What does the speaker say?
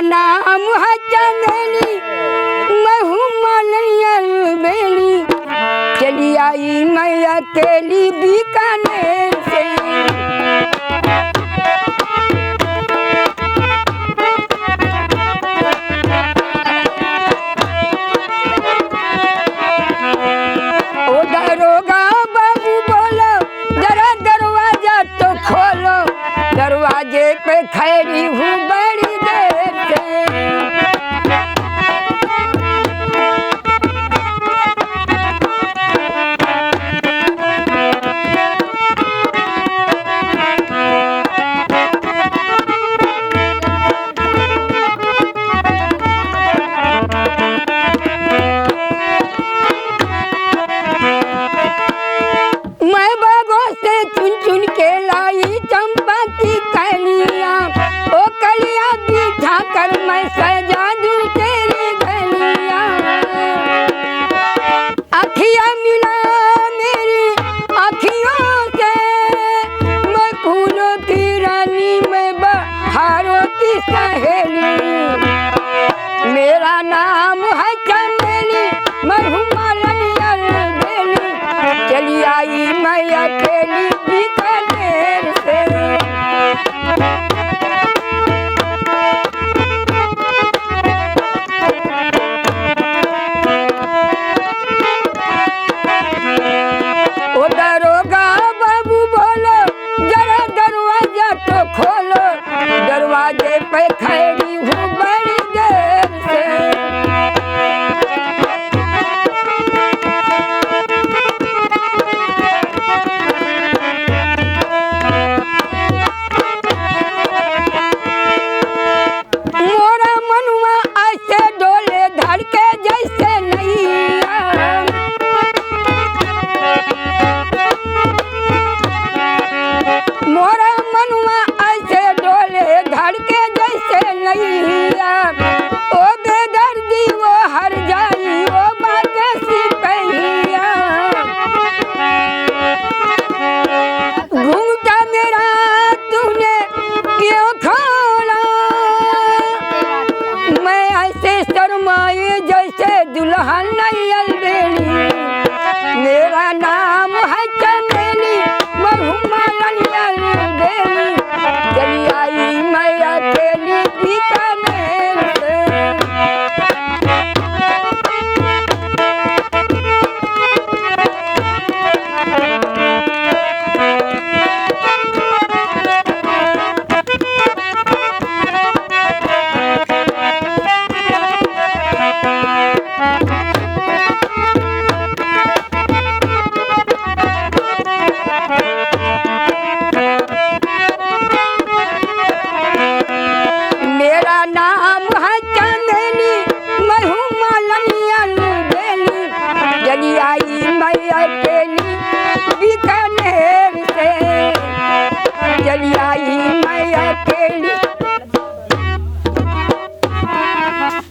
नाम है चंदेली, मैं हूँ मालनियल बेली। चली आई मैं अकेली बीकानेर से। ओ दरोगा बाबू बोलो जरा दरवाजा तो खोलो, दरवाजे पे खड़ी हूँ बड़ी देर से। मैं बागों से चुन चुन के लाई चंपा की कलियां, ओ कलियां बिठा कर मैं सजा दूं तेरी गलियां। अखियां मिला मेरी अखियों से, मैं फूलों की रानी, मैं बहारों की सहेली। मेरा नाम है चमेली, मैं हूँ मालनियल बेली। चली आई मैं अकेली बीकानेर से। ओ दरोगा बाबू बोलो जरा दरवाजा तो खोलो, दरवाजे पे खड़े